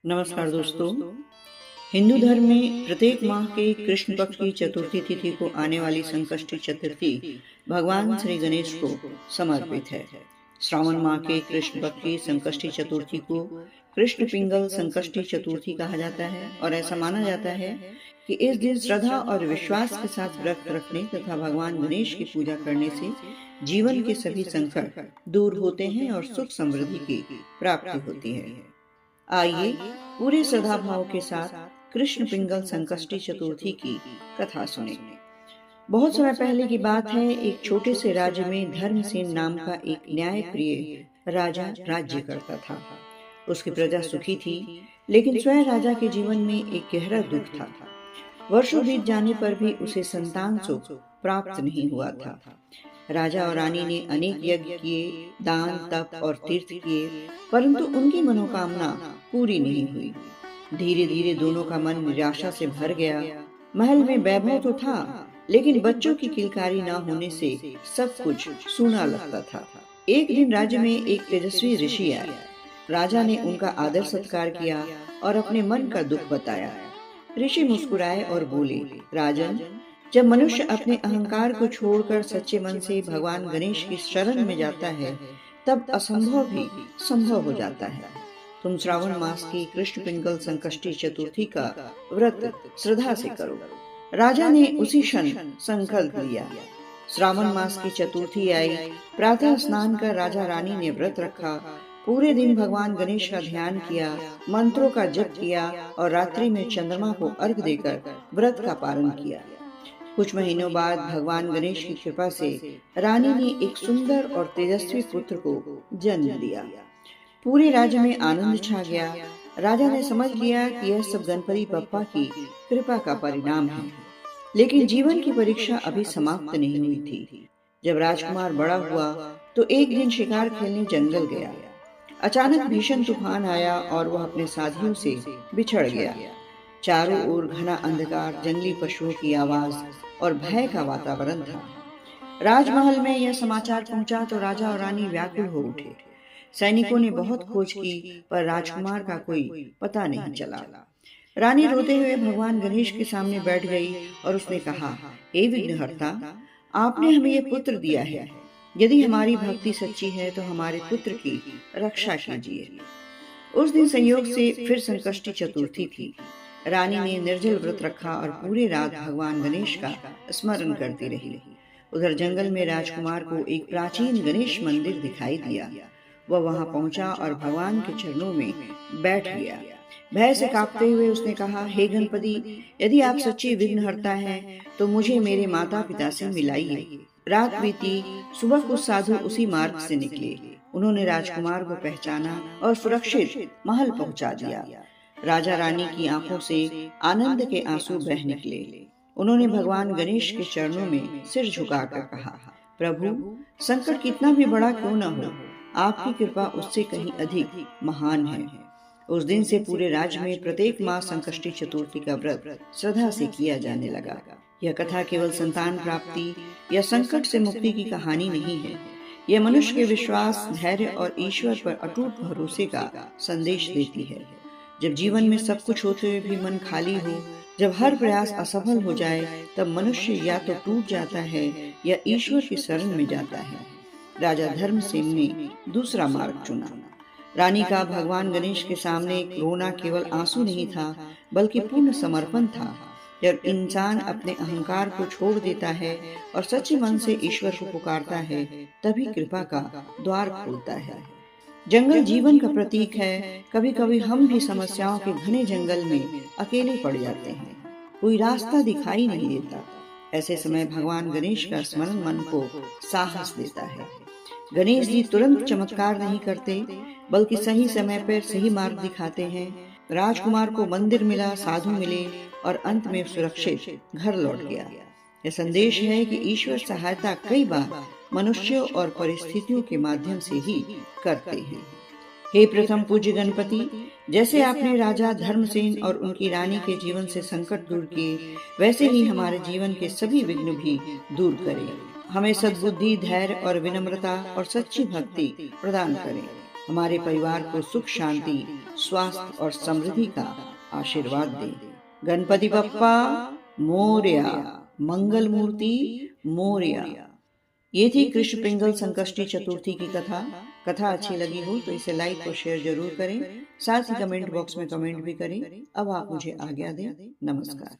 नमस्कार दोस्तों। हिंदू धर्म में प्रत्येक माह के कृष्ण पक्ष की चतुर्थी तिथि को आने वाली संकष्टी चतुर्थी भगवान श्री गणेश को समर्पित है। श्रावण माह के कृष्ण पक्ष की संकष्टी चतुर्थी को कृष्ण पिंगल संकष्टी चतुर्थी कहा जाता है और ऐसा माना जाता है कि इस दिन श्रद्धा और विश्वास के साथ व्रत रखने तथा भगवान गणेश की पूजा करने से जीवन के सभी संकट दूर होते हैं और सुख समृद्धि की प्राप्ति होती है। आइए पूरे श्रद्धा भाव के साथ कृष्ण पिंगल संकष्टी चतुर्थी की कथा सुने। बहुत समय पहले की बात है, एक छोटे से राज्य में धर्मसेन नाम का एक न्यायप्रिय राजा राज्य करता था। उसकी प्रजा सुखी थी, लेकिन स्वयं राजा के जीवन में एक गहरा दुख था। वर्षों बीत जाने पर भी उसे संतान सुख प्राप्त नहीं हुआ था। राजा और रानी ने अनेक यज्ञ किए, दान तप और तीर्थ किए, परंतु उनकी मनोकामना पूरी नहीं हुई। धीरे धीरे दोनों का मन निराशा से भर गया। महल में वैभव तो था, लेकिन बच्चों की किलकारी न होने से सब कुछ सूना लगता था। एक दिन राज्य में एक तेजस्वी ऋषि आए। राजा ने उनका आदर सत्कार किया और अपने मन का दुख बताया। ऋषि मुस्कुराए और बोले, राजन, जब मनुष्य अपने अहंकार को छोड़कर सच्चे मन से भगवान गणेश की शरण में जाता है, तब असंभव भी संभव हो जाता है। तुम श्रावण मास की कृष्ण पिंगल संकष्टी चतुर्थी का व्रत श्रद्धा से करो। राजा ने उसी क्षण संकल्प लिया। श्रावण मास की चतुर्थी आई। प्रातः स्नान कर राजा रानी ने व्रत रखा। पूरे दिन भगवान गणेश का ध्यान किया, मंत्रों का जप किया और रात्रि में चंद्रमा को अर्घ देकर व्रत का पालन किया। कुछ महीनों बाद भगवान गणेश की कृपा से रानी ने एक सुंदर और तेजस्वी पुत्र को जन्म दिया। पूरे राज्य में आनंद छा गया। राजा ने समझ लिया कि यह सब गणपति बप्पा की कृपा का परिणाम है। लेकिन जीवन की परीक्षा अभी समाप्त नहीं हुई थी। जब राजकुमार बड़ा हुआ तो एक दिन शिकार खेलने जंगल गया। अचानक भीषण तूफान आया और वह अपने साथियों से बिछड़ गया। चारों ओर घना अंधकार, जंगली पशुओं की आवाज और भय का वातावरण था। राजमहल में यह समाचार पहुंचा तो राजा और रानी व्याकुल हो उठे। सैनिकों ने बहुत खोज की, पर राजकुमार का कोई पता नहीं चला। रानी रोते हुए भगवान गणेश के सामने बैठ गई और उसने कहा, हे विघ्नहर्ता, आपने हमें यह पुत्र दिया है। यदि हमारी भक्ति सच्ची है तो हमारे पुत्र की रक्षा कीजिए। उस दिन संयोग से फिर संकष्टी चतुर्थी थी। रानी ने निर्जल व्रत रखा और पूरी रात भगवान गणेश का स्मरण करती रही। उधर जंगल में राजकुमार को एक प्राचीन गणेश मंदिर दिखाई दिया। वह वहां पहुंचा और भगवान के चरणों में बैठ गया। भय से कांपते हुए उसने कहा, हे गणपति, यदि आप सच्चे विघ्नहर्ता हैं तो मुझे मेरे माता पिता से मिलाइए। रात बीती, सुबह कुछ साधु उसी मार्ग से निकले। उन्होंने राजकुमार को पहचाना और सुरक्षित महल पहुंचा दिया। राजा रानी की आंखों से आनंद के आंसू बह निकले। उन्होंने भगवान गणेश के चरणों में सिर झुकाकर कहा, प्रभु, संकट कितना भी बड़ा क्यों न हो, आपकी कृपा उससे कहीं अधिक महान है। उस दिन से पूरे राज्य में प्रत्येक माह संकष्टी चतुर्थी का व्रत श्रद्धा से किया जाने लगा। यह कथा केवल संतान प्राप्ति या संकट से मुक्ति की कहानी नहीं है। यह मनुष्य के विश्वास, धैर्य और ईश्वर पर अटूट भरोसे का संदेश देती है। जब जीवन में सब कुछ होते हुए भी मन खाली हो, जब हर प्रयास असफल हो जाए, तब मनुष्य या तो टूट जाता है या ईश्वर की शरण में जाता है। राजा धर्मसेन ने दूसरा मार्ग चुना। रानी का भगवान गणेश के सामने रोना केवल आंसू नहीं था, बल्कि पूर्ण समर्पण था। जब इंसान अपने अहंकार को छोड़ देता है और सच्चे मन से ईश्वर को पुकारता है, तभी कृपा का द्वार खुलता है। जंगल जीवन का प्रतीक है। कभी कभी हम भी समस्याओं के घने जंगल में अकेले पड़ जाते हैं, कोई रास्ता दिखाई नहीं देता। ऐसे समय भगवान गणेश का स्मरण मन को साहस देता है। गणेश जी तुरंत चमत्कार नहीं करते, बल्कि सही समय पर सही मार्ग दिखाते हैं। राजकुमार को मंदिर मिला, साधु मिले और अंत में सुरक्षित घर लौट गया। यह संदेश है कि ईश्वर सहायता कई बार मनुष्यों और परिस्थितियों के माध्यम से ही करते हैं। हे प्रथम पूज्य गणपति, जैसे आपने राजा धर्मसेन और उनकी रानी के जीवन से संकट दूर किए, वैसे ही हमारे जीवन के सभी विघ्न भी दूर करें। हमें सद्बुद्धि, धैर्य और विनम्रता और सच्ची भक्ति प्रदान करें। हमारे परिवार को सुख शांति, स्वास्थ्य और समृद्धि का आशीर्वाद दे। गणपति बप्पा मोरया, मंगल मूर्ति मोरया। ये थी कृष्ण पिंगल संकष्टी चतुर्थी की कथा। कथा अच्छी लगी हो तो इसे लाइक और शेयर जरूर करें, साथ ही कमेंट बॉक्स में कमेंट भी करें। अब आप मुझे आज्ञा दें। नमस्कार।